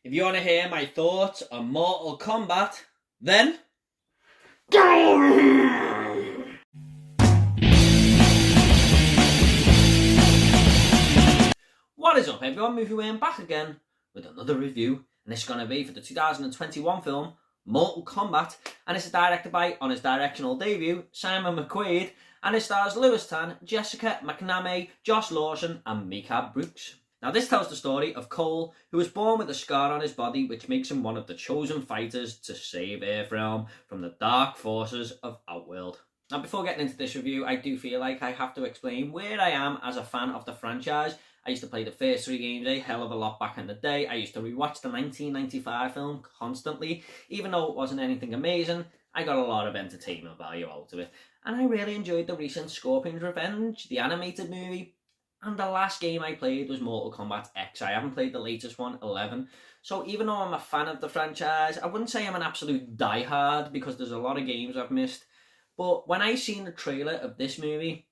If you want to hear my thoughts on Mortal Kombat, then what is up everyone, Movie Wayne back again with another review, and this is going to be for the 2021 film Mortal Kombat, and it's directed by, on his directional debut, Simon McQuiod, and it stars Lewis Tan, Jessica McNamee, Josh Lawson and Mehcad Brooks. Now this tells the story of Cole, who was born with a scar on his body which makes him one of the chosen fighters to save Earthrealm from the dark forces of Outworld. Now before getting into this review, I do feel like I have to explain where I am as a fan of the franchise. I used to play the first 3 games a hell of a lot back in the day. I used to rewatch the 1995 film constantly. Even though it wasn't anything amazing, I got a lot of entertainment value out of it. And I really enjoyed the recent Scorpion's Revenge, the animated movie. And the last game I played was Mortal Kombat X. I haven't played the latest one, 11. So even though I'm a fan of the franchise, I wouldn't say I'm an absolute diehard because there's a lot of games I've missed. But when I seen the trailer of this movie,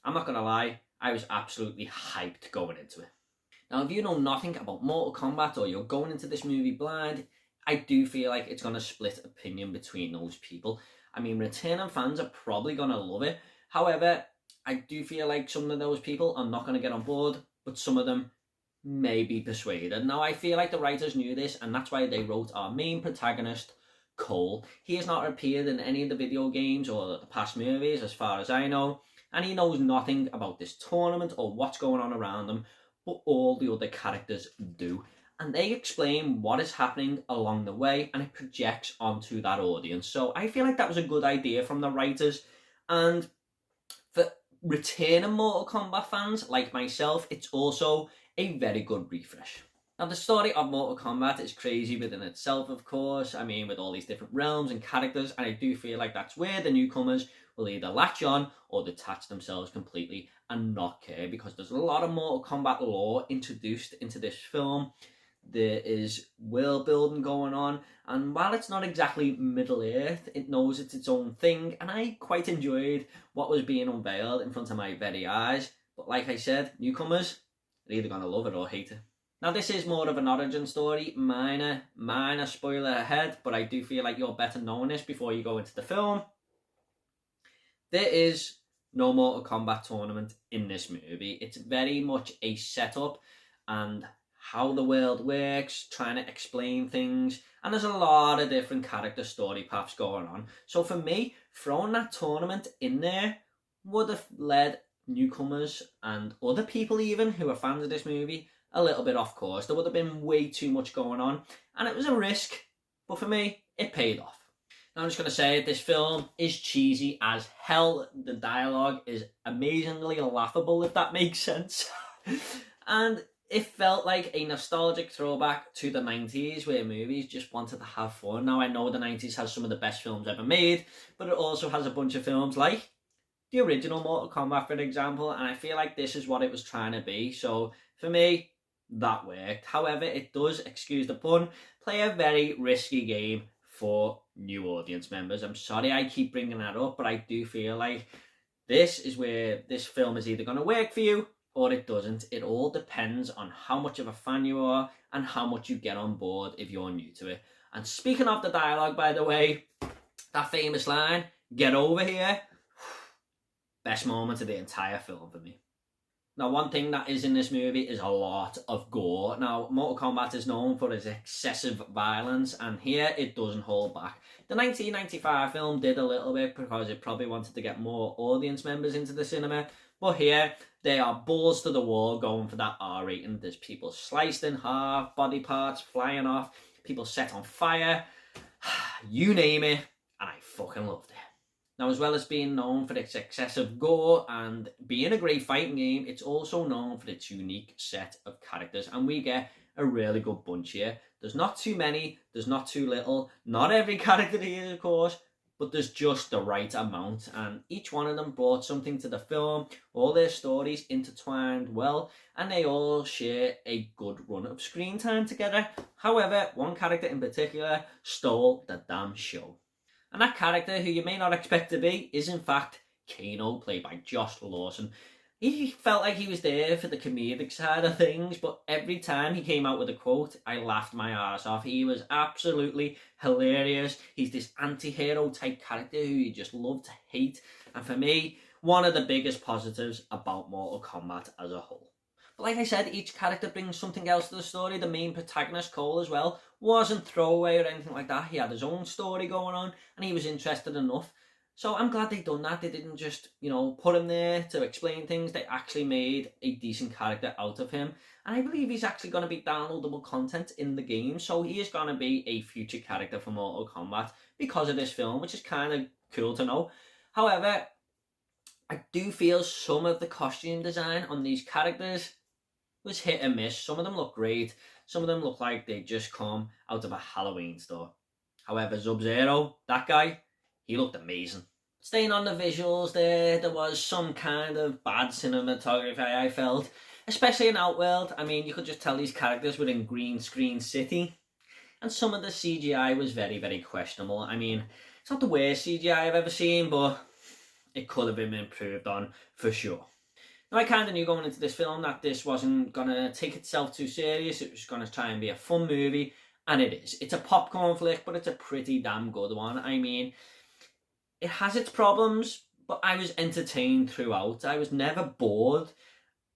I'm not going to lie, I was absolutely hyped going into it. Now, if you know nothing about Mortal Kombat or you're going into this movie blind, I do feel like it's going to split opinion between those people. I mean, returning fans are probably going to love it. However, I do feel like some of those people are not going to get on board, but some of them may be persuaded. Now, I feel like the writers knew this, and that's why they wrote our main protagonist, Cole. He has not appeared in any of the video games or the past movies, as far as I know, and he knows nothing about this tournament or what's going on around him, but all the other characters do. And they explain what is happening along the way, and it projects onto that audience. So I feel like that was a good idea from the writers, and for returning Mortal Kombat fans like myself, it's also a very good refresh. Now the story of Mortal Kombat is crazy within itself, of course. I mean, with all these different realms and characters, and I do feel like that's where the newcomers will either latch on or detach themselves completely and not care, because there's a lot of Mortal Kombat lore introduced into this film. There is world building going on, and while it's not exactly Middle Earth, it knows it's its own thing, and I quite enjoyed what was being unveiled in front of my very eyes. But like I said, newcomers are either going to love it or hate it. Now this is more of an origin story, minor spoiler ahead, but I do feel like you're better knowing this before you go into the film. There is no Mortal Kombat tournament in this movie. It's very much a setup and how the world works, trying to explain things, and there's a lot of different character story paths going on. So for me, throwing that tournament in there would have led newcomers and other people even who are fans of this movie a little bit off course. There would have been way too much going on, and it was a risk, but for me, it paid off. Now I'm just going to say, this film is cheesy as hell. The dialogue is amazingly laughable, if that makes sense. And it felt like a nostalgic throwback to the 90s, where movies just wanted to have fun. Now I know the 90s has some of the best films ever made, but it also has a bunch of films like the original Mortal Kombat, for example, and I feel like this is what it was trying to be. So for me, that worked. However, it does, excuse the pun, play a very risky game for new audience members. I'm sorry I keep bringing that up, but I do feel like this is where this film is either going to work for you or it doesn't. It all depends on how much of a fan you are and how much you get on board if you're new to it. And speaking of the dialogue, by the way, that famous line, "Get over here," best moment of the entire film for me. Now, one thing that is in this movie is a lot of gore. Now, Mortal Kombat is known for its excessive violence, and here it doesn't hold back. The 1995 film did a little bit because it probably wanted to get more audience members into the cinema, but here they are balls to the wall going for that R rating. There's people sliced in half, body parts flying off, people set on fire, you name it, and I fucking loved it. Now, as well as being known for its excessive gore and being a great fighting game, it's also known for its unique set of characters, and we get a really good bunch here. There's not too many, there's not too little, not every character here, of course, but there's just the right amount, and each one of them brought something to the film. All their stories intertwined well, and they all share a good run of screen time together. However, one character in particular stole the damn show. And that character, who you may not expect to be, is in fact Kano, played by Josh Lawson. he felt like he was there for the comedic side of things, but every time he came out with a quote, I laughed my arse off. He was absolutely hilarious. He's this anti-hero type character who you just love to hate. And for me, one of the biggest positives about Mortal Kombat as a whole. But like I said, each character brings something else to the story. The main protagonist, Cole, as well, wasn't throwaway or anything like that. He had his own story going on, and he was interested enough. So I'm glad they done that. They didn't just, put him there to explain things. They actually made a decent character out of him. And I believe he's actually going to be downloadable content in the game. So he is going to be a future character for Mortal Kombat because of this film, which is kind of cool to know. However, I do feel some of the costume design on these characters was hit and miss. Some of them look great. Some of them look like they just come out of a Halloween store. However, Sub-Zero, that guy, he looked amazing. Staying on the visuals there was some kind of bad cinematography, I felt. Especially in Outworld. I mean, you could just tell these characters were in green screen city. And some of the CGI was very, very questionable. I mean, it's not the worst CGI I've ever seen, but it could have been improved on for sure. Now, I kind of knew going into this film that this wasn't going to take itself too serious. It was going to try and be a fun movie. And it is. It's a popcorn flick, but it's a pretty damn good one. I mean, it has its problems, but I was entertained throughout. I was never bored.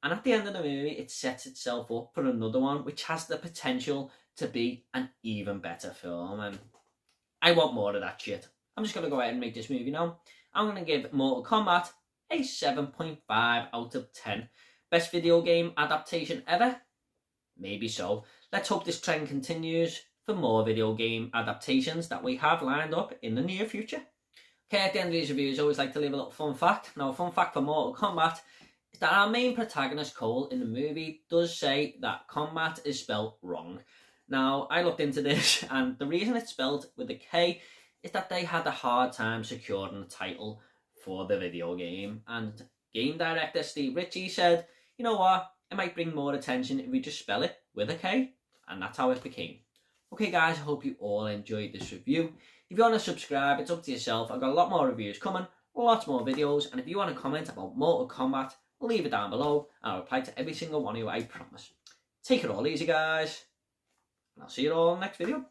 And at the end of the movie, it sets itself up for another one, which has the potential to be an even better film. And I want more of that shit. I'm just going to go ahead and make this movie now. I'm going to give Mortal Kombat a 7.5 out of 10. Best video game adaptation ever? Maybe so. Let's hope this trend continues for more video game adaptations that we have lined up in the near future. Okay, at the end of these reviews, I always like to leave a little fun fact. Now, a fun fact for Mortal Kombat is that our main protagonist, Cole, in the movie does say that combat is spelled wrong. Now, I looked into this, and the reason it's spelled with a K is that they had a hard time securing the title for the video game. And game director Steve Ritchie said, you know what, it might bring more attention if we just spell it with a K. And that's how it became. Okay guys, I hope you all enjoyed this review. If you want to subscribe, it's up to yourself. I've got a lot more reviews coming, lots more videos, and if you want to comment about Mortal Kombat, leave it down below, and I'll reply to every single one of you, I promise. Take it all easy guys, and I'll see you all in the next video.